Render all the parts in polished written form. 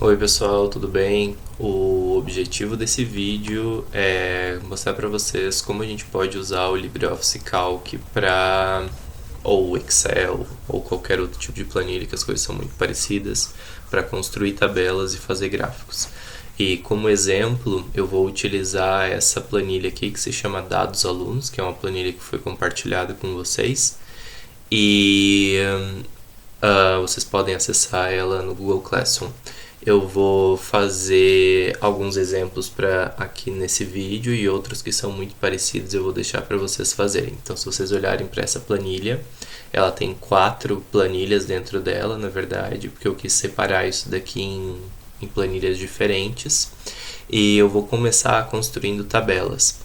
Oi pessoal, tudo bem? O objetivo desse vídeo é mostrar para vocês como a gente pode usar o LibreOffice Calc para ou o Excel ou qualquer outro tipo de planilha, que as coisas são muito parecidas, para construir tabelas e fazer gráficos. E como exemplo, eu vou utilizar essa planilha aqui que se chama Dados Alunos, que é uma planilha que foi compartilhada com vocês. E vocês podem acessar ela no Google Classroom. Eu vou fazer alguns exemplos para aqui nesse vídeo e outros que são muito parecidos eu vou deixar para vocês fazerem. Então, se vocês olharem para essa planilha, ela tem 4 planilhas dentro dela, na verdade, porque eu quis separar isso daqui em planilhas diferentes. E eu vou começar construindo tabelas.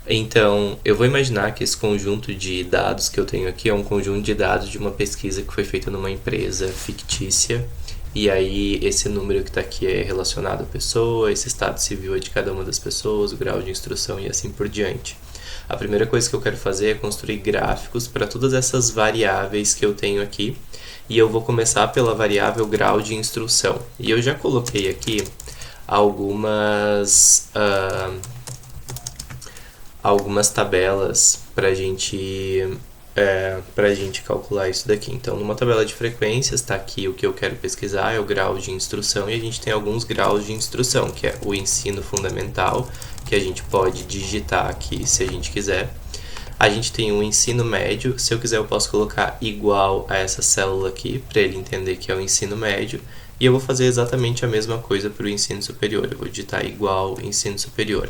Então, eu vou imaginar que esse conjunto de dados que eu tenho aqui é um conjunto de dados de uma pesquisa que foi feita numa empresa fictícia. E aí, esse número que está aqui é relacionado à pessoa, esse estado civil é de cada uma das pessoas, o grau de instrução e assim por diante. A primeira coisa que eu quero fazer é construir gráficos para todas essas variáveis que eu tenho aqui. E eu vou começar pela variável grau de instrução. E eu já coloquei aqui algumas tabelas para a gente calcular isso daqui. Então, numa tabela de frequências, está aqui o que eu quero pesquisar, é o grau de instrução, e a gente tem alguns graus de instrução, que é o ensino fundamental, que a gente pode digitar aqui se a gente quiser. A gente tem o ensino médio, se eu quiser eu posso colocar igual a essa célula aqui, para ele entender que é o ensino médio. E eu vou fazer exatamente a mesma coisa para o ensino superior. Eu vou digitar igual ensino superior.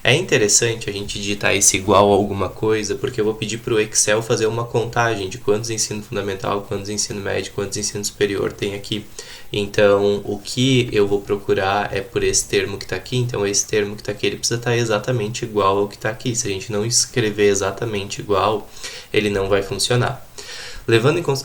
É interessante a gente digitar esse igual a alguma coisa, porque eu vou pedir para o Excel fazer uma contagem de quantos ensino fundamental, quantos ensino médio, quantos ensino superior tem aqui. Então, o que eu vou procurar é por esse termo que está aqui. Então, esse termo que está aqui, ele precisa estar exatamente igual ao que está aqui. Se a gente não escrever exatamente igual, ele não vai funcionar.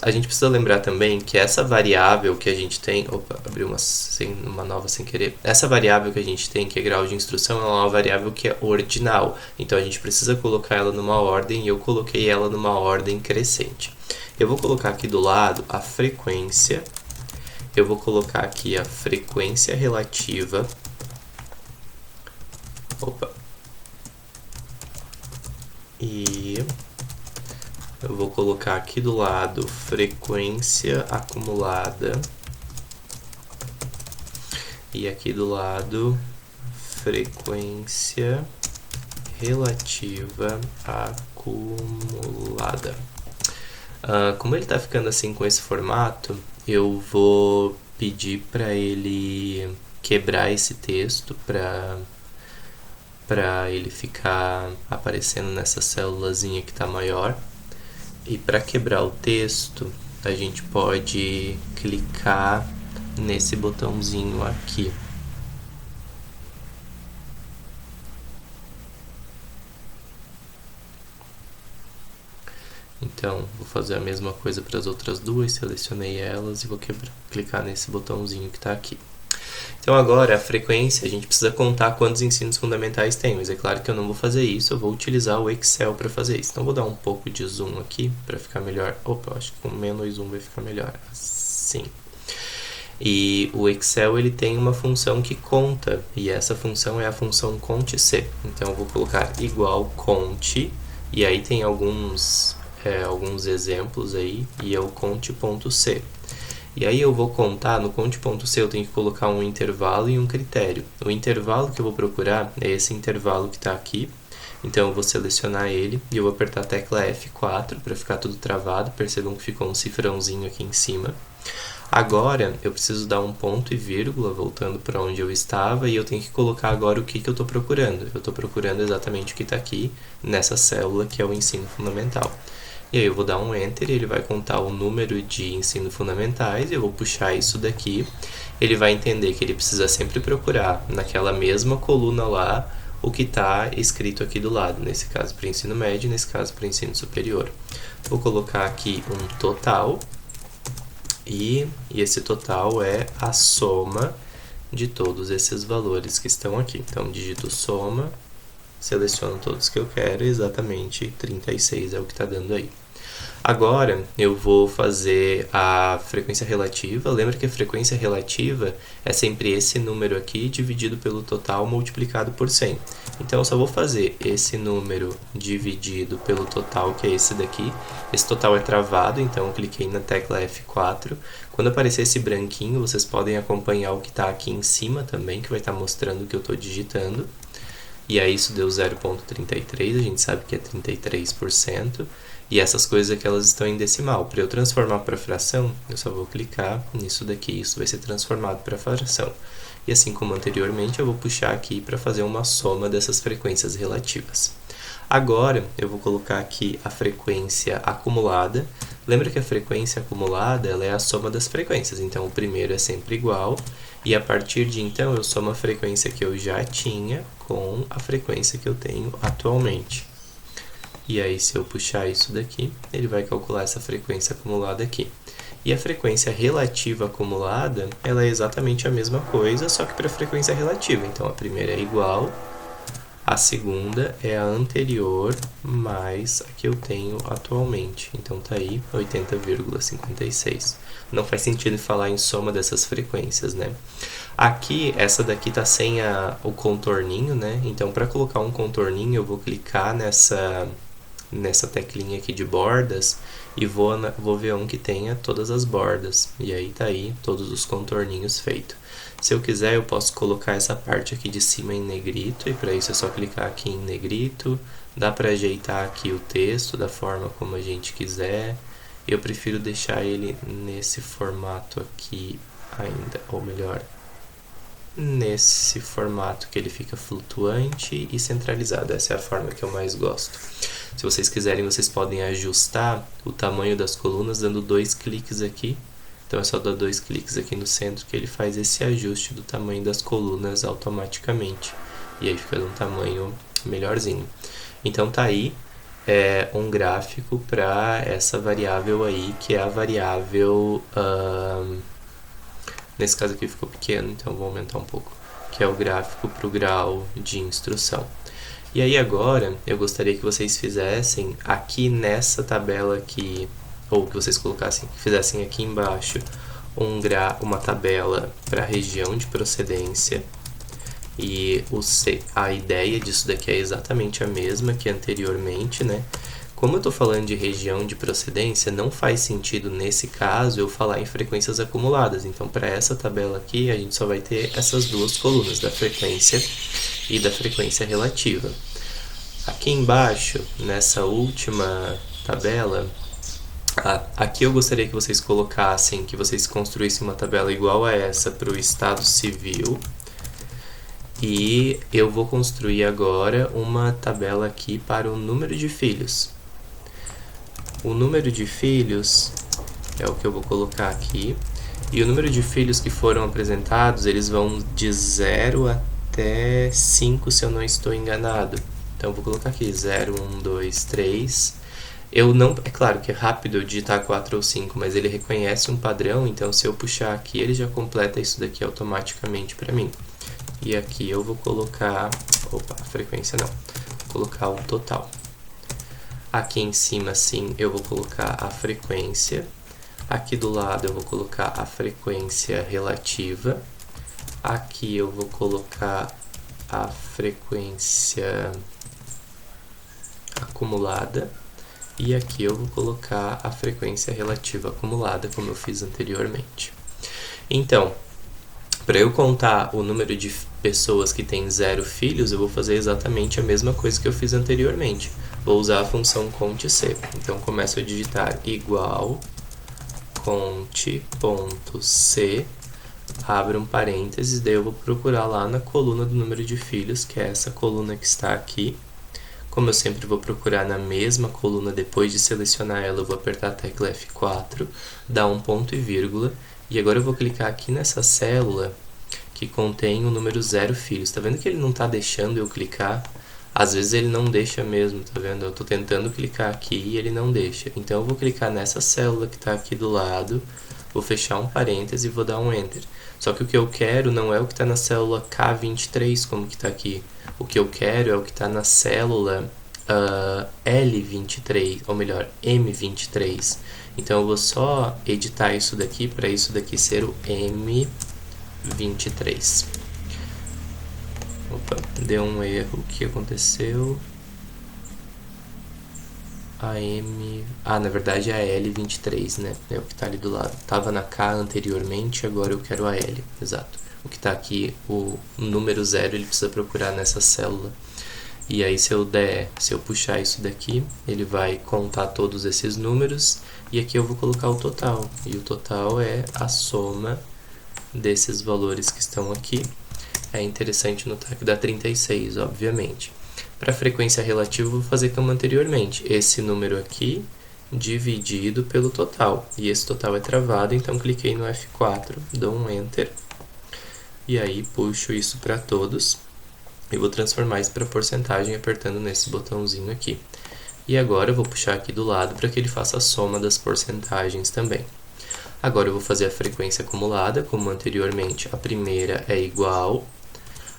A gente precisa lembrar também que essa variável que a gente tem... Opa, abri uma nova sem querer. Essa variável que a gente tem, que é grau de instrução, é uma variável que é ordinal. Então, a gente precisa colocar ela numa ordem, e eu coloquei ela numa ordem crescente. Eu vou colocar aqui do lado a frequência. Eu vou colocar aqui a frequência relativa. Opa. E... eu vou colocar aqui do lado frequência acumulada e aqui do lado frequência relativa acumulada. Como ele está ficando assim com esse formato, eu vou pedir para ele quebrar esse texto para ele ficar aparecendo nessa célulazinha que está maior. E para quebrar o texto, a gente pode clicar nesse botãozinho aqui. Então, vou fazer a mesma coisa para as outras duas, selecionei elas e vou clicar nesse botãozinho que está aqui. Então agora, a frequência, a gente precisa contar quantos ensinos fundamentais tem, mas é claro que eu não vou fazer isso, eu vou utilizar o Excel para fazer isso. Então vou dar um pouco de zoom aqui para ficar melhor. Opa, eu acho que com menos zoom vai ficar melhor, assim. E o Excel ele tem uma função que conta, e essa função é a função conte-c. Então eu vou colocar igual conte, e aí tem alguns exemplos aí, e é o conte.c. E aí eu vou contar, no conte.c eu tenho que colocar um intervalo e um critério. O intervalo que eu vou procurar é esse intervalo que está aqui. Então eu vou selecionar ele e eu vou apertar a tecla F4 para ficar tudo travado. Percebam que ficou um cifrãozinho aqui em cima. Agora eu preciso dar um ponto e vírgula voltando para onde eu estava e eu tenho que colocar agora o que eu estou procurando. Eu estou procurando exatamente o que está aqui nessa célula que é o ensino fundamental. E aí eu vou dar um Enter e ele vai contar o número de ensino fundamentais, eu vou puxar isso daqui, ele vai entender que ele precisa sempre procurar naquela mesma coluna lá o que está escrito aqui do lado, nesse caso para o ensino médio, nesse caso para o ensino superior. Vou colocar aqui um total, e esse total é a soma de todos esses valores que estão aqui. Então, digito soma, seleciono todos que eu quero, exatamente 36 é o que está dando aí. Agora eu vou fazer a frequência relativa. Lembra que a frequência relativa é sempre esse número aqui dividido pelo total multiplicado por 100. Então eu só vou fazer esse número dividido pelo total, que é esse daqui. Esse total é travado, então eu cliquei na tecla F4. Quando aparecer esse branquinho, vocês podem acompanhar o que está aqui em cima também, que vai estar mostrando o que eu estou digitando. E aí isso deu 0,33, a gente sabe que é 33%. E essas coisas aqui, elas estão em decimal. Para eu transformar para fração, eu só vou clicar nisso daqui, isso vai ser transformado para fração. E assim como anteriormente, eu vou puxar aqui para fazer uma soma dessas frequências relativas. Agora, eu vou colocar aqui a frequência acumulada. Lembra que a frequência acumulada, ela é a soma das frequências. Então, o primeiro é sempre igual. E a partir de então, eu somo a frequência que eu já tinha com a frequência que eu tenho atualmente. E aí, se eu puxar isso daqui, ele vai calcular essa frequência acumulada aqui. E a frequência relativa acumulada, ela é exatamente a mesma coisa, só que para a frequência relativa. Então, a primeira é igual, a segunda é a anterior, mais a que eu tenho atualmente. Então, tá aí 80,56. Não faz sentido falar em soma dessas frequências, né? Aqui, essa daqui tá sem o contorninho, né? Então, para colocar um contorninho, eu vou clicar nessa teclinha aqui de bordas e vou ver um que tenha todas as bordas. E aí tá aí todos os contorninhos feitos. Se eu quiser, eu posso colocar essa parte aqui de cima em negrito, e para isso é só clicar aqui em negrito. Dá para ajeitar aqui o texto da forma como a gente quiser. Eu prefiro deixar ele nesse formato aqui ainda, ou melhor, nesse formato que ele fica flutuante e centralizado. Essa é a forma que eu mais gosto. Se vocês quiserem, vocês podem ajustar o tamanho das colunas dando 2 cliques aqui. Então é só dar 2 cliques aqui no centro que ele faz esse ajuste do tamanho das colunas automaticamente. E aí fica de um tamanho melhorzinho. Então tá aí um gráfico para essa variável aí, que é a variável... nesse caso aqui ficou pequeno, então vou aumentar um pouco. Que é o gráfico para o grau de instrução. E aí agora, eu gostaria que vocês fizessem aqui nessa tabela aqui, ou que vocês fizessem aqui embaixo uma tabela para a região de procedência. E a ideia disso daqui é exatamente a mesma que anteriormente, né? Como eu estou falando de região de procedência, não faz sentido nesse caso eu falar em frequências acumuladas. Então, para essa tabela aqui, a gente só vai ter essas duas colunas, da frequência e da frequência relativa. Aqui embaixo, nessa última tabela, aqui eu gostaria que vocês colocassem, que vocês construíssem uma tabela igual a essa para o estado civil. E eu vou construir agora uma tabela aqui para o número de filhos. O número de filhos é o que eu vou colocar aqui. E o número de filhos que foram apresentados, eles vão de 0 até 5, se eu não estou enganado. Então, eu vou colocar aqui 0, 1, 2, 3. É claro que é rápido eu digitar 4 ou 5, mas ele reconhece um padrão, então se eu puxar aqui, ele já completa isso daqui automaticamente para mim. E aqui eu vou colocar... Opa, a frequência não. Vou colocar o total. Aqui em cima, sim, eu vou colocar a frequência. Aqui do lado eu vou colocar a frequência relativa. Aqui eu vou colocar a frequência acumulada. E aqui eu vou colocar a frequência relativa acumulada, como eu fiz anteriormente. Então, para eu contar o número de pessoas que têm 0 filhos, eu vou fazer exatamente a mesma coisa que eu fiz anteriormente. Vou usar a função cont_c. Então, começo a digitar igual cont.c, abro um parênteses, daí eu vou procurar lá na coluna do número de filhos, que é essa coluna que está aqui. Como eu sempre vou procurar na mesma coluna, depois de selecionar ela, eu vou apertar a tecla F4, dar um ponto e vírgula, e agora eu vou clicar aqui nessa célula que contém o número 0 filhos. Tá vendo que ele não está deixando eu clicar? Às vezes ele não deixa mesmo, tá vendo? Eu estou tentando clicar aqui e ele não deixa. Então eu vou clicar nessa célula que está aqui do lado, vou fechar um parêntese e vou dar um Enter. Só que o que eu quero não é o que está na célula K23, como que está aqui. O que eu quero é o que está na célula L23, ou melhor, M23. Então eu vou só editar isso daqui para isso daqui ser o M23. Opa, deu um erro. O que aconteceu? Na verdade é a L23, né? É o que está ali do lado. Tava na K anteriormente, agora eu quero a L, exato. O que está aqui, o número 0, ele precisa procurar nessa célula. E aí se eu puxar isso daqui, ele vai contar todos esses números e aqui eu vou colocar o total. E o total é a soma desses valores que estão aqui. É interessante notar que dá 36, obviamente. Para a frequência relativa, eu vou fazer como anteriormente. Esse número aqui dividido pelo total. E esse total é travado, então cliquei no F4, dou um Enter. E aí puxo isso para todos. Eu vou transformar isso para porcentagem apertando nesse botãozinho aqui. E agora eu vou puxar aqui do lado para que ele faça a soma das porcentagens também. Agora eu vou fazer a frequência acumulada, como anteriormente. A primeira é igual,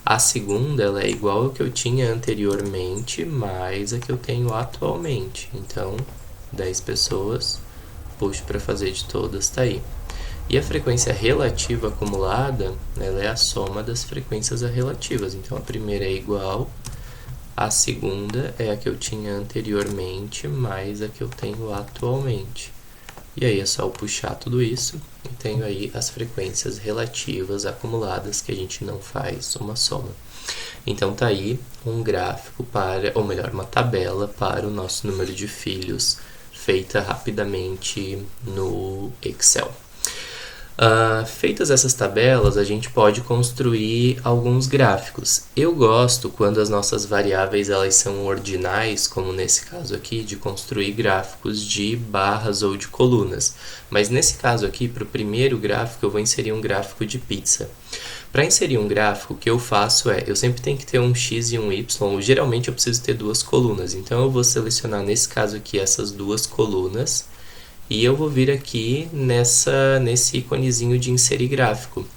a segunda ela é igual ao que eu tinha anteriormente, mais a que eu tenho atualmente. Então, 10 pessoas, puxo para fazer de todas, tá aí. E a frequência relativa acumulada, ela é a soma das frequências relativas. Então, a primeira é igual, a segunda é a que eu tinha anteriormente, mais a que eu tenho atualmente. E aí é só eu puxar tudo isso e tenho aí as frequências relativas acumuladas que a gente não faz uma soma. Então, tá aí um gráfico para, ou melhor, uma tabela para o nosso número de filhos, feita rapidamente no Excel. Feitas essas tabelas, a gente pode construir alguns gráficos. Eu gosto quando as nossas variáveis elas são ordinais, como nesse caso aqui, de construir gráficos de barras ou de colunas. Mas nesse caso aqui, para o primeiro gráfico, eu vou inserir um gráfico de pizza. Para inserir um gráfico, o que eu faço eu sempre tenho que ter um X e um Y, geralmente eu preciso ter duas colunas. Então eu vou selecionar nesse caso aqui essas duas colunas. E eu vou vir aqui nesse íconezinho de inserir gráfico.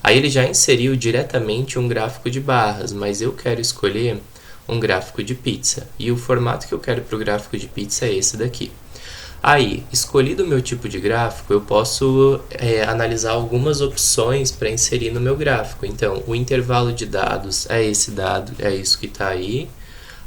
Aí ele já inseriu diretamente um gráfico de barras, mas eu quero escolher um gráfico de pizza. E o formato que eu quero para o gráfico de pizza é esse daqui. Aí, escolhido o meu tipo de gráfico, eu posso analisar algumas opções para inserir no meu gráfico. Então, o intervalo de dados é esse dado, é isso que está aí.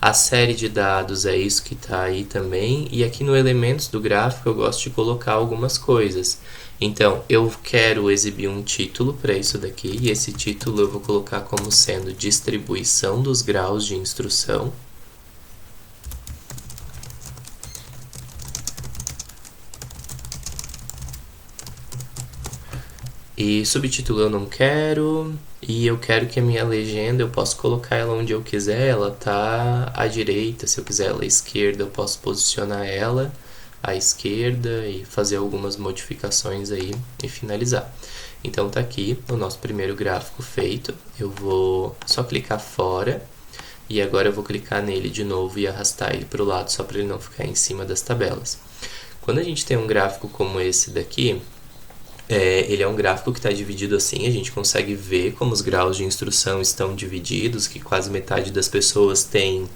A série de dados é isso que está aí também, e aqui no elementos do gráfico eu gosto de colocar algumas coisas. Então, eu quero exibir um título para isso daqui, e esse título eu vou colocar como sendo distribuição dos graus de instrução. E subtítulo eu não quero, e eu quero que a minha legenda, eu posso colocar ela onde eu quiser, ela tá à direita, se eu quiser ela à esquerda, eu posso posicionar ela à esquerda e fazer algumas modificações aí e finalizar. Então tá aqui o nosso primeiro gráfico feito, eu vou só clicar fora, e agora eu vou clicar nele de novo e arrastar ele para o lado, só para ele não ficar em cima das tabelas. Quando a gente tem um gráfico como esse daqui, ele é um gráfico que está dividido assim, a gente consegue ver como os graus de instrução estão divididos, que quase metade das pessoas tem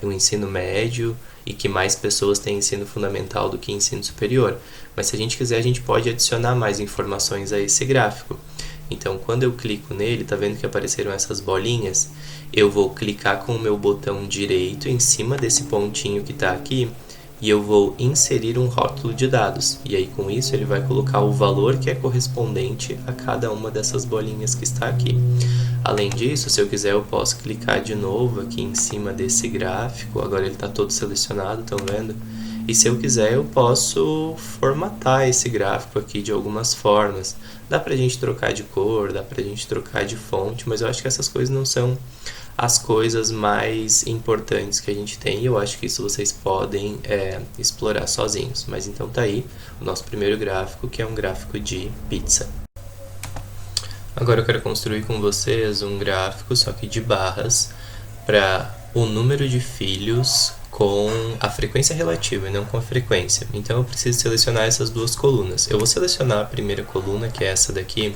o ensino médio e que mais pessoas têm ensino fundamental do que ensino superior. Mas se a gente quiser, a gente pode adicionar mais informações a esse gráfico. Então, quando eu clico nele, tá vendo que apareceram essas bolinhas? Eu vou clicar com o meu botão direito em cima desse pontinho que está aqui, e eu vou inserir um rótulo de dados. E aí, com isso, ele vai colocar o valor que é correspondente a cada uma dessas bolinhas que está aqui. Além disso, se eu quiser, eu posso clicar de novo aqui em cima desse gráfico. Agora ele está todo selecionado, estão vendo? E se eu quiser, eu posso formatar esse gráfico aqui de algumas formas. Dá pra gente trocar de cor, dá pra gente trocar de fonte, mas eu acho que essas coisas não são as coisas mais importantes que a gente tem, e eu acho que isso vocês podem explorar sozinhos. Mas então tá aí o nosso primeiro gráfico, que é um gráfico de pizza. Agora eu quero construir com vocês um gráfico, só que de barras, para o número de filhos com a frequência relativa e não com a frequência. Então eu preciso selecionar essas duas colunas. Eu vou selecionar a primeira coluna, que é essa daqui,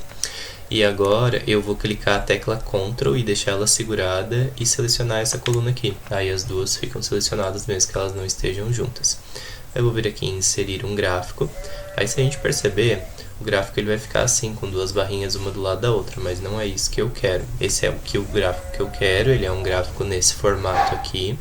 E agora eu vou clicar a tecla Ctrl e deixar ela segurada e selecionar essa coluna aqui. Aí as duas ficam selecionadas mesmo que elas não estejam juntas. Eu vou vir aqui em inserir um gráfico. Aí se a gente perceber, o gráfico ele vai ficar assim, com duas barrinhas uma do lado da outra, mas não é isso que eu quero. Esse é o gráfico que eu quero, ele é um gráfico nesse formato aqui.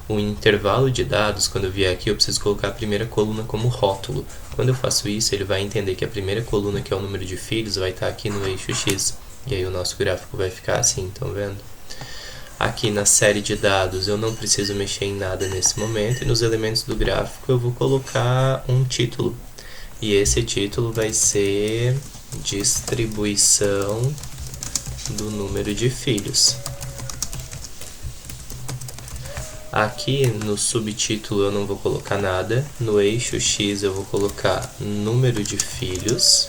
O intervalo de dados, quando eu vier aqui, eu preciso colocar a primeira coluna como rótulo. Quando eu faço isso, ele vai entender que a primeira coluna, que é o número de filhos, vai estar aqui no eixo X. E aí o nosso gráfico vai ficar assim, estão vendo? Aqui na série de dados eu não preciso mexer em nada nesse momento. E nos elementos do gráfico eu vou colocar um título. E esse título vai ser distribuição do número de filhos. Aqui no subtítulo eu não vou colocar nada, no eixo X eu vou colocar número de filhos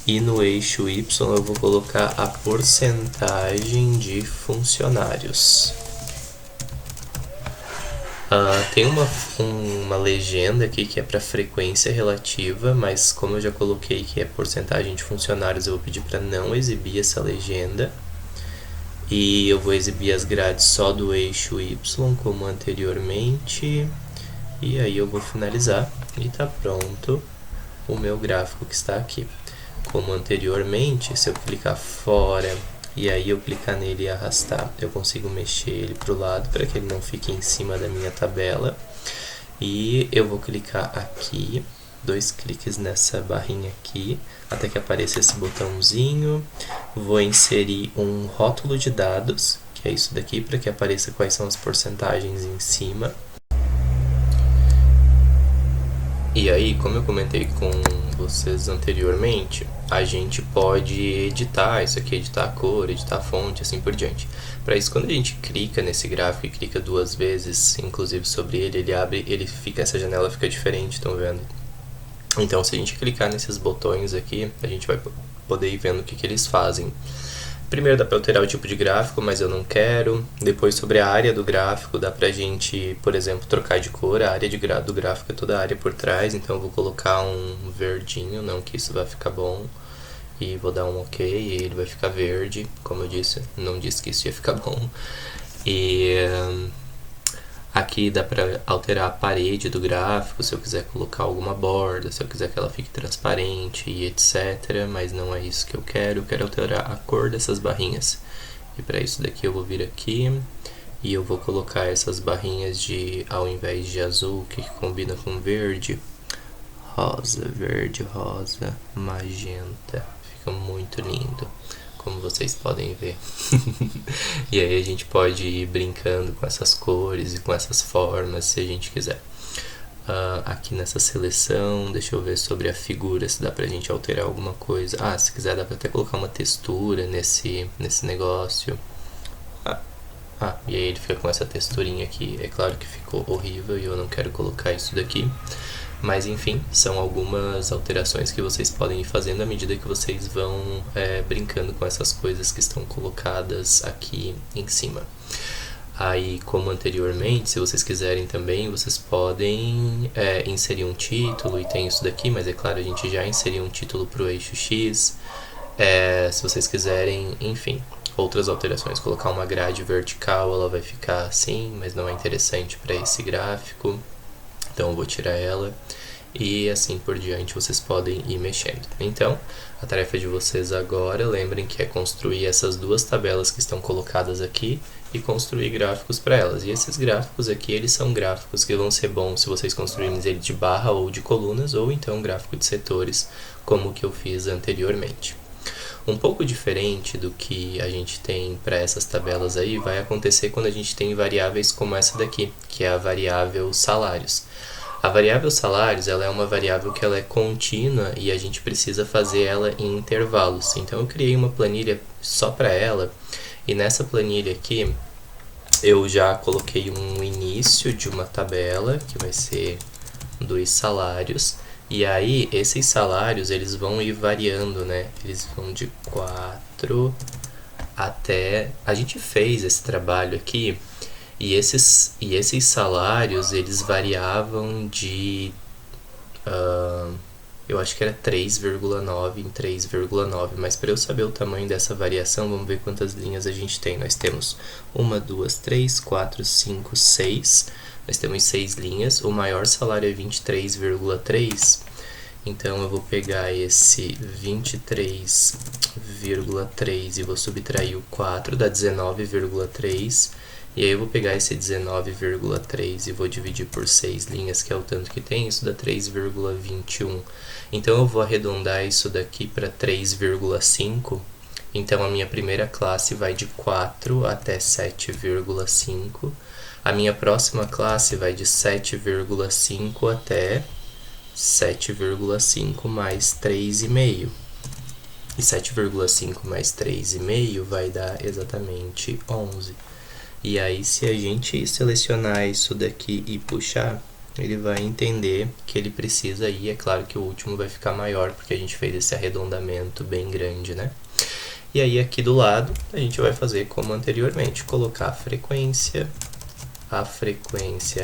e no eixo Y eu vou colocar a porcentagem de funcionários. Tem uma legenda aqui que é para frequência relativa, mas como eu já coloquei que é porcentagem de funcionários, eu vou pedir para não exibir essa legenda. E eu vou exibir as grades só do eixo Y, como anteriormente. E aí eu vou finalizar e está pronto o meu gráfico que está aqui. Como anteriormente, se eu clicar fora e aí eu clicar nele e arrastar, eu consigo mexer ele para o lado para que ele não fique em cima da minha tabela. E eu vou clicar aqui, 2 cliques nessa barrinha aqui, até que apareça esse botãozinho. Vou inserir um rótulo de dados, que é isso daqui, para que apareça quais são as porcentagens em cima. E aí, como eu comentei com vocês anteriormente, a gente pode editar isso aqui, editar a cor, editar a fonte, assim por diante. Para isso, quando a gente clica nesse gráfico e clica 2 vezes, inclusive sobre ele, ele abre, essa janela fica diferente, estão vendo? Então, se a gente clicar nesses botões aqui, a gente vai poder ir vendo o que eles fazem. Primeiro dá para alterar o tipo de gráfico, mas eu não quero. Depois, sobre a área do gráfico, dá pra gente, por exemplo, trocar de cor. A área do gráfico é toda a área por trás, então eu vou colocar um verdinho, não que isso vai ficar bom. E vou dar um OK e ele vai ficar verde, como eu disse, não disse que isso ia ficar bom. E aqui dá para alterar a parede do gráfico, se eu quiser colocar alguma borda, se eu quiser que ela fique transparente e etc. Mas não é isso que eu quero alterar a cor dessas barrinhas. E para isso daqui eu vou vir aqui e eu vou colocar essas barrinhas de, ao invés de azul, que combina com verde, rosa, verde, rosa, magenta. Fica muito lindo, como vocês podem ver. E aí a gente pode ir brincando com essas cores e com essas formas, se a gente quiser. Aqui nessa seleção, deixa eu ver sobre a figura, se dá pra gente alterar alguma coisa. Se quiser dá pra até colocar uma textura nesse negócio. E aí ele fica com essa texturinha aqui. É claro que ficou horrível e eu não quero colocar isso daqui. Mas enfim, são algumas alterações que vocês podem ir fazendo à medida que vocês vão brincando com essas coisas que estão colocadas aqui em cima. Aí, como anteriormente, se vocês quiserem também, vocês podem inserir um título, e tem isso daqui, mas é claro, a gente já inseriu um título para o eixo X. Se vocês quiserem, enfim, outras alterações, colocar uma grade vertical, ela vai ficar assim, mas não é interessante para esse gráfico. Então eu vou tirar ela e assim por diante vocês podem ir mexendo. Então, a tarefa de vocês agora, lembrem que é construir essas duas tabelas que estão colocadas aqui e construir gráficos para elas. E esses gráficos aqui, eles são gráficos que vão ser bons se vocês construírem ele de barra ou de colunas, ou então gráfico de setores, como o que eu fiz anteriormente. Um pouco diferente do que a gente tem para essas tabelas aí vai acontecer quando a gente tem variáveis como essa daqui, que é a variável salários. A variável salários, ela é uma variável que ela é contínua e a gente precisa fazer ela em intervalos. Então eu criei uma planilha só para ela, e nessa planilha aqui eu já coloquei um início de uma tabela, que vai ser dos salários. E aí, esses salários, eles vão ir variando, né? Eles vão de 4 até... A gente fez esse trabalho aqui, e esses salários, eles variavam de eu acho que era 3,9 em 3,9, mas para eu saber o tamanho dessa variação, vamos ver quantas linhas a gente tem. Nós temos 1, 2, 3, 4, 5, 6, nós temos 6 linhas, o maior salário é 23,3, então eu vou pegar esse 23,3 e vou subtrair o 4, dá 19,3, e aí eu vou pegar esse 19,3 e vou dividir por 6 linhas, que é o tanto que tem, isso dá 3,21. Então eu vou arredondar isso daqui para 3,5. Então a minha primeira classe vai de 4 até 7,5. A minha próxima classe vai de 7,5 até 7,5 mais 3,5. E 7,5 mais 3,5 vai dar exatamente 11. E aí, se a gente selecionar isso daqui e puxar, ele vai entender que ele precisa ir. É claro que o último vai ficar maior, porque a gente fez esse arredondamento bem grande, né? E aí, aqui do lado, a gente vai fazer como anteriormente, colocar a frequência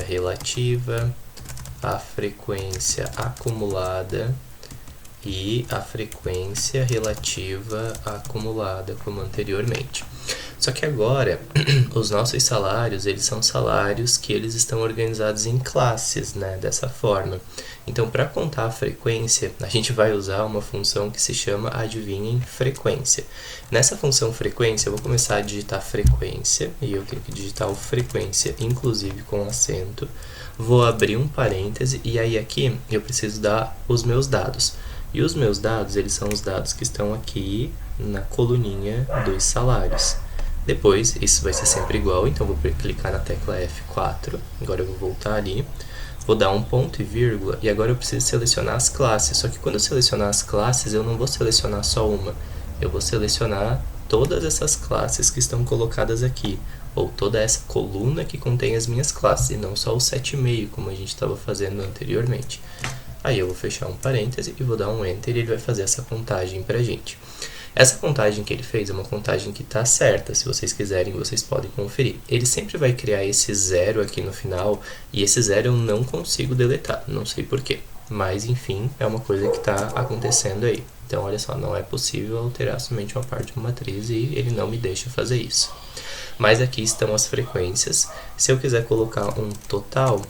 relativa, a frequência acumulada e a frequência relativa acumulada, como anteriormente. Só que agora, os nossos salários, eles são salários que eles estão organizados em classes, né? Dessa forma. Então, para contar a frequência, a gente vai usar uma função que se chama, adivinhem, frequência. Nessa função frequência, eu vou começar a digitar frequência, e eu tenho que digitar o frequência, inclusive com acento. Vou abrir um parêntese, e aí aqui eu preciso dar os meus dados. E os meus dados, eles são os dados que estão aqui na coluninha dos salários. Depois, isso vai ser sempre igual, então vou clicar na tecla F4, agora eu vou voltar ali, vou dar um ponto e vírgula, e agora eu preciso selecionar as classes, só que quando eu selecionar as classes, eu não vou selecionar só uma, eu vou selecionar todas essas classes que estão colocadas aqui, ou toda essa coluna que contém as minhas classes, e não só o 7,5, como a gente estava fazendo anteriormente. Aí eu vou fechar um parêntese e vou dar um Enter, e ele vai fazer essa contagem pra gente. Essa contagem que ele fez é uma contagem que está certa, se vocês quiserem, vocês podem conferir. Ele sempre vai criar esse zero aqui no final, e esse zero eu não consigo deletar, não sei porquê. Mas, enfim, é uma coisa que está acontecendo aí. Então, olha só, não é possível alterar somente uma parte de uma matriz e ele não me deixa fazer isso. Mas aqui estão as frequências. Se eu quiser colocar um total,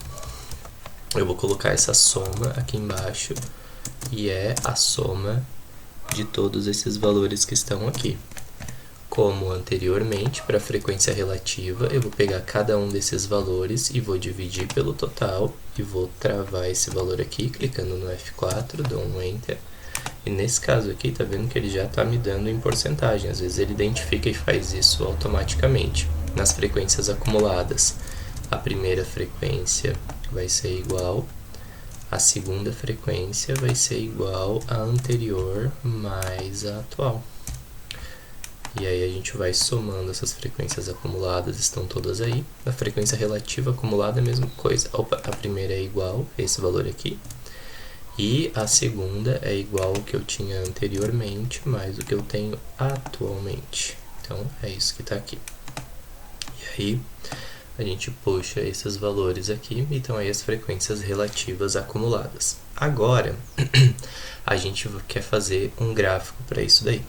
eu vou colocar essa soma aqui embaixo, e é a soma de todos esses valores que estão aqui. Como anteriormente, para a frequência relativa, eu vou pegar cada um desses valores e vou dividir pelo total, e vou travar esse valor aqui, clicando no F4, dou um Enter, e nesse caso aqui, tá vendo que ele já está me dando em porcentagem, às vezes ele identifica e faz isso automaticamente. Nas frequências acumuladas, a primeira frequência vai ser igual, a segunda frequência vai ser igual à anterior mais a atual. E aí a gente vai somando essas frequências acumuladas, estão todas aí. A frequência relativa acumulada é a mesma coisa. Opa, a primeira é igual a esse valor aqui. E a segunda é igual ao que eu tinha anteriormente, mais o que eu tenho atualmente. Então, é isso que está aqui. E aí, a gente puxa esses valores aqui, e estão aí as frequências relativas acumuladas. Agora, a gente quer fazer um gráfico para isso daí.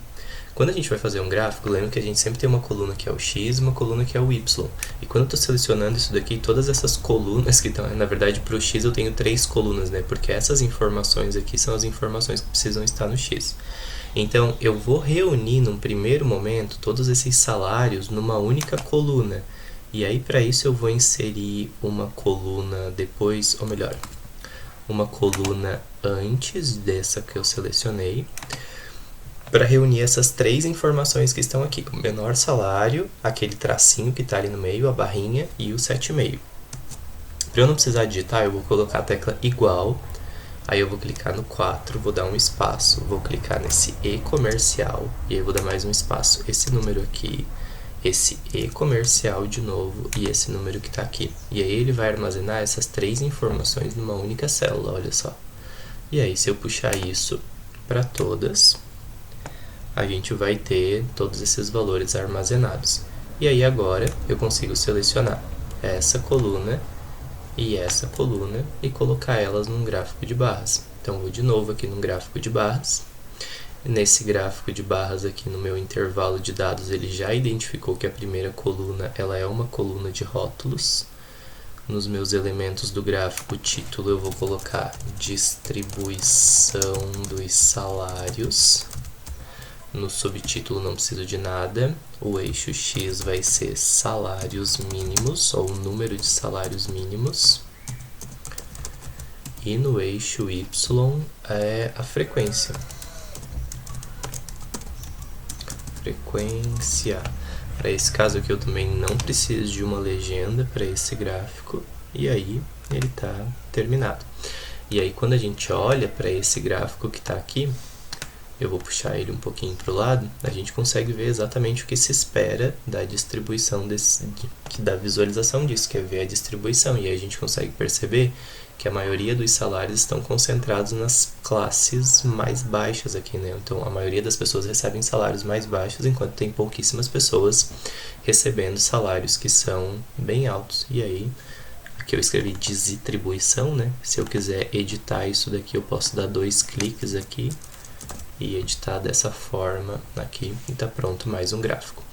Quando a gente vai fazer um gráfico, lembra que a gente sempre tem uma coluna que é o X e uma coluna que é o Y. E quando eu estou selecionando isso daqui, todas essas colunas que estão, na verdade, para o X eu tenho 3 colunas, né? Porque essas informações aqui são as informações que precisam estar no X. Então, eu vou reunir num primeiro momento todos esses salários numa única coluna. E aí, para isso, eu vou inserir uma coluna depois, ou melhor, uma coluna antes dessa que eu selecionei, para reunir essas 3 informações que estão aqui: o menor salário, aquele tracinho que está ali no meio, a barrinha, e o 7,5. Para eu não precisar digitar, eu vou colocar a tecla igual, aí eu vou clicar no 4, vou dar um espaço, vou clicar nesse E comercial, e aí eu vou dar mais um espaço, esse número aqui, esse E comercial de novo, e esse número que está aqui. E aí ele vai armazenar essas 3 informações numa única célula, olha só. E aí, se eu puxar isso para todas, a gente vai ter todos esses valores armazenados. E aí agora eu consigo selecionar essa coluna e colocar elas num gráfico de barras. Então, vou de novo aqui no gráfico de barras. Nesse gráfico de barras aqui no meu intervalo de dados, ele já identificou que a primeira coluna ela é uma coluna de rótulos. Nos meus elementos do gráfico título eu vou colocar distribuição dos salários. No subtítulo não preciso de nada. O eixo X vai ser salários mínimos, ou número de salários mínimos. E no eixo Y é a frequência. Frequência. Para esse caso aqui eu também não preciso de uma legenda para esse gráfico. E aí ele está terminado. E aí quando a gente olha para esse gráfico que está aqui, eu vou puxar ele um pouquinho para o lado, a gente consegue ver exatamente o que se espera da distribuição da visualização disso, que é ver a distribuição. E aí a gente consegue perceber que a maioria dos salários estão concentrados nas classes mais baixas aqui, né? Então, a maioria das pessoas recebem salários mais baixos, enquanto tem pouquíssimas pessoas recebendo salários que são bem altos. E aí, aqui eu escrevi distribuição, né? Se eu quiser editar isso daqui, eu posso dar 2 cliques aqui e editar dessa forma aqui, e está pronto mais um gráfico.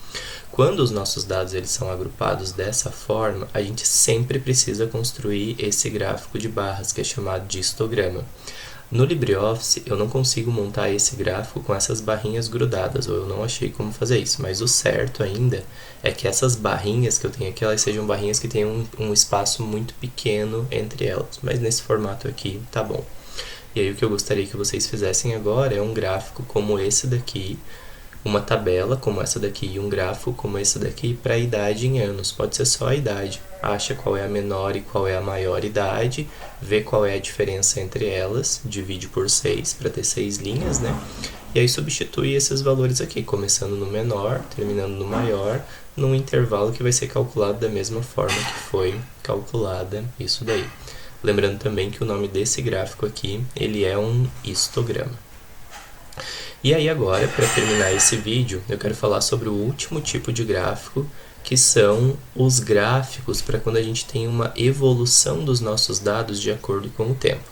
Quando os nossos dados eles são agrupados dessa forma, a gente sempre precisa construir esse gráfico de barras, que é chamado de histograma. No LibreOffice, eu não consigo montar esse gráfico com essas barrinhas grudadas, ou eu não achei como fazer isso, mas o certo ainda é que essas barrinhas que eu tenho aqui, elas sejam barrinhas que tenham um espaço muito pequeno entre elas, mas nesse formato aqui tá bom. E aí o que eu gostaria que vocês fizessem agora é um gráfico como esse daqui, uma tabela como essa daqui e um gráfico como esse daqui para a idade em anos. Pode ser só a idade. Acha qual é a menor e qual é a maior idade, vê qual é a diferença entre elas, divide por 6 para ter 6 linhas, né? E aí substitui esses valores aqui, começando no menor, terminando no maior, num intervalo que vai ser calculado da mesma forma que foi calculada isso daí. Lembrando também que o nome desse gráfico aqui, ele é um histograma. E aí agora, para terminar esse vídeo, eu quero falar sobre o último tipo de gráfico, que são os gráficos para quando a gente tem uma evolução dos nossos dados de acordo com o tempo.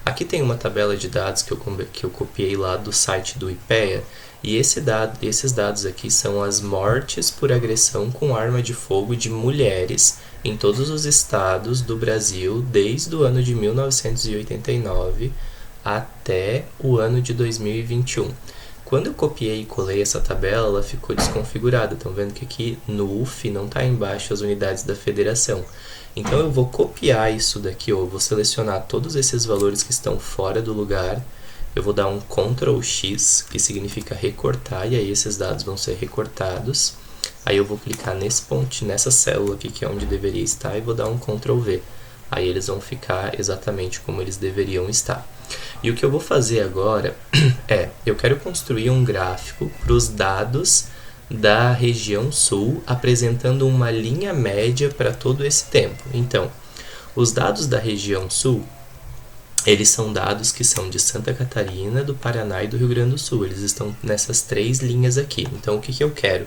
Aqui tem uma tabela de dados que eu copiei lá do site do IPEA, e esses dados aqui são as mortes por agressão com arma de fogo de mulheres em todos os estados do Brasil desde o ano de 1989 até o ano de 2021. Quando eu copiei e colei essa tabela, ela ficou desconfigurada. Estão vendo que aqui no UF não está embaixo as unidades da federação. Então eu vou copiar isso daqui, ou eu vou selecionar todos esses valores que estão fora do lugar. Eu vou dar um Ctrl X, que significa recortar, e aí esses dados vão ser recortados. Aí eu vou clicar nesse ponto, nessa célula aqui, que é onde deveria estar, e vou dar um Ctrl V. Aí eles vão ficar exatamente como eles deveriam estar. E o que eu vou fazer agora eu quero construir um gráfico para os dados da região sul, apresentando uma linha média para todo esse tempo. Então, os dados da região sul, eles são dados que são de Santa Catarina, do Paraná e do Rio Grande do Sul. Eles estão nessas 3 linhas aqui. Então, o que eu quero?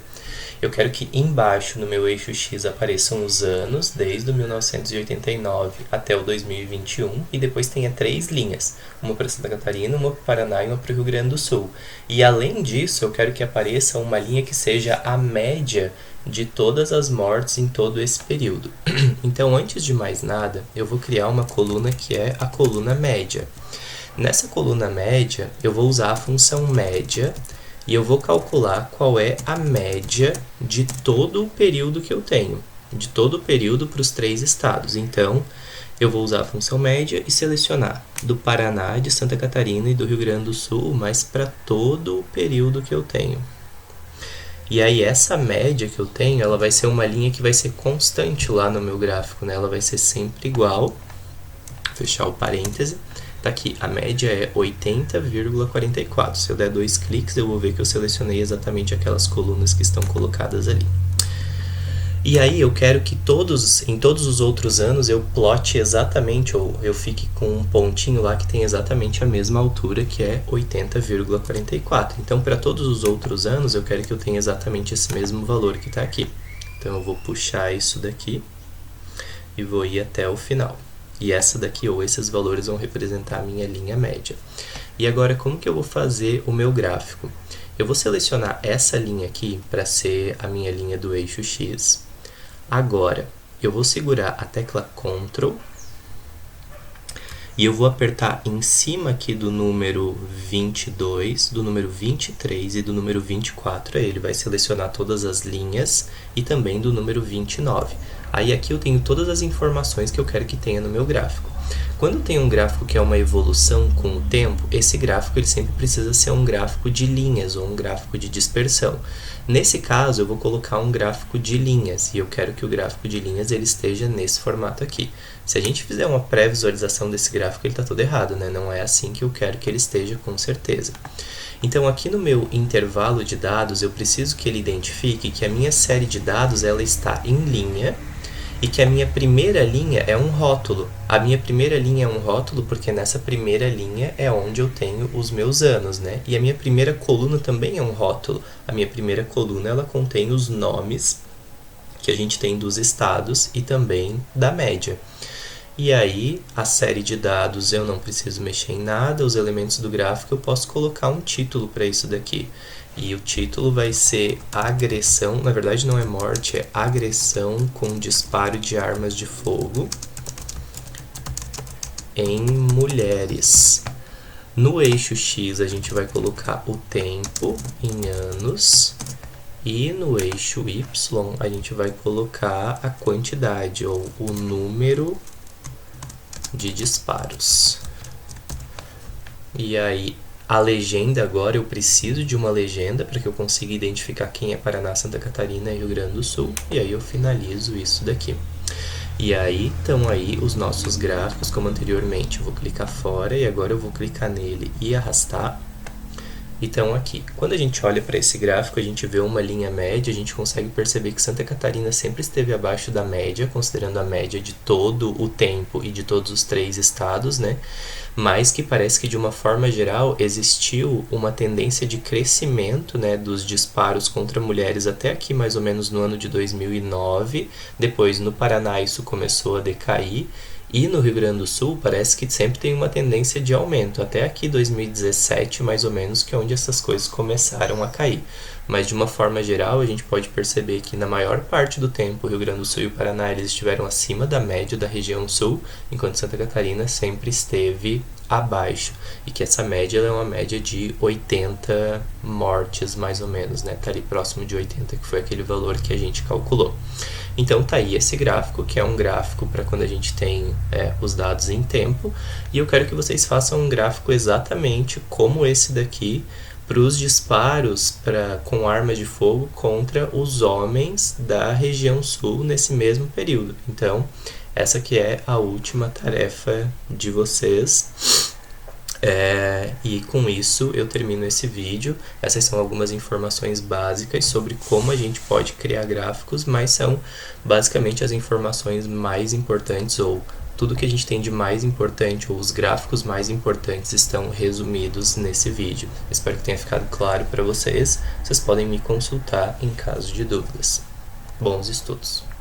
Eu quero que embaixo, no meu eixo X, apareçam os anos, desde o 1989 até o 2021, e depois tenha 3 linhas, uma para Santa Catarina, uma para o Paraná e uma para o Rio Grande do Sul. E além disso, eu quero que apareça uma linha que seja a média de todas as mortes em todo esse período. Então, antes de mais nada, eu vou criar uma coluna que é a coluna média. Nessa coluna média, eu vou usar a função média, e eu vou calcular qual é a média de todo o período que eu tenho, de todo o período para os 3 estados. Então, eu vou usar a função média e selecionar do Paraná, de Santa Catarina e do Rio Grande do Sul, mas para todo o período que eu tenho. E aí essa média que eu tenho, ela vai ser uma linha que vai ser constante lá no meu gráfico, né? Ela vai ser sempre igual. Vou fechar o parêntese. Tá aqui, a média é 80,44. Se eu der 2 cliques, eu vou ver que eu selecionei exatamente aquelas colunas que estão colocadas ali. E aí eu quero que em todos os outros anos eu plote exatamente, ou eu fique com um pontinho lá que tem exatamente a mesma altura, que é 80,44. Então, para todos os outros anos, eu quero que eu tenha exatamente esse mesmo valor que está aqui. Então, eu vou puxar isso daqui e vou ir até o final. E essa daqui, ou esses valores, vão representar a minha linha média. E agora, como que eu vou fazer o meu gráfico? Eu vou selecionar essa linha aqui para ser a minha linha do eixo X. Agora, eu vou segurar a tecla Ctrl e eu vou apertar em cima aqui do número 22, do número 23 e do número 24. Aí ele vai selecionar todas as linhas e também do número 29. Aí aqui eu tenho todas as informações que eu quero que tenha no meu gráfico. Quando tem um gráfico que é uma evolução com o tempo, esse gráfico ele sempre precisa ser um gráfico de linhas ou um gráfico de dispersão. Nesse caso, eu vou colocar um gráfico de linhas e eu quero que o gráfico de linhas ele esteja nesse formato aqui. Se a gente fizer uma pré-visualização desse gráfico, ele está todo errado, né? Não é assim que eu quero que ele esteja, com certeza. Então, aqui no meu intervalo de dados, eu preciso que ele identifique que a minha série de dados ela está em linha e que a minha primeira linha é um rótulo. A minha primeira linha é um rótulo porque nessa primeira linha é onde eu tenho os meus anos, né? E a minha primeira coluna também é um rótulo. A minha primeira coluna ela contém os nomes que a gente tem dos estados e também da média. E aí, a série de dados eu não preciso mexer em nada, os elementos do gráfico eu posso colocar um título para isso daqui. E o título vai ser agressão, na verdade não é morte, é agressão com disparo de armas de fogo em mulheres. No eixo X a gente vai colocar o tempo em anos e no eixo Y a gente vai colocar a quantidade ou o número de disparos. E aí, a legenda agora, eu preciso de uma legenda para que eu consiga identificar quem é Paraná, Santa Catarina e Rio Grande do Sul. E aí eu finalizo isso daqui. E aí estão aí os nossos gráficos, como anteriormente. Eu vou clicar fora e agora eu vou clicar nele e arrastar. Então aqui, quando a gente olha para esse gráfico, a gente vê uma linha média, a gente consegue perceber que Santa Catarina sempre esteve abaixo da média, considerando a média de todo o tempo e de todos os 3 estados, né? Mas que parece que de uma forma geral existiu uma tendência de crescimento, né, dos disparos contra mulheres até aqui mais ou menos no ano de 2009, depois no Paraná isso começou a decair, e no Rio Grande do Sul parece que sempre tem uma tendência de aumento, até aqui 2017 mais ou menos, que é onde essas coisas começaram a cair. Mas de uma forma geral a gente pode perceber que na maior parte do tempo o Rio Grande do Sul e o Paraná eles estiveram acima da média da região sul, enquanto Santa Catarina sempre esteve abaixo, e que essa média é uma média de 80 mortes mais ou menos, né? Tá ali próximo de 80, que foi aquele valor que a gente calculou. Então tá aí esse gráfico, que é um gráfico para quando a gente tem os dados em tempo, e eu quero que vocês façam um gráfico exatamente como esse daqui para os disparos com armas de fogo contra os homens da região sul nesse mesmo período. Então, essa que é a última tarefa de vocês. E com isso eu termino esse vídeo. Essas são algumas informações básicas sobre como a gente pode criar gráficos, mas são basicamente as informações mais importantes, ou tudo que a gente tem de mais importante, ou os gráficos mais importantes estão resumidos nesse vídeo. Espero que tenha ficado claro para vocês. Vocês podem me consultar em caso de dúvidas. Bons estudos!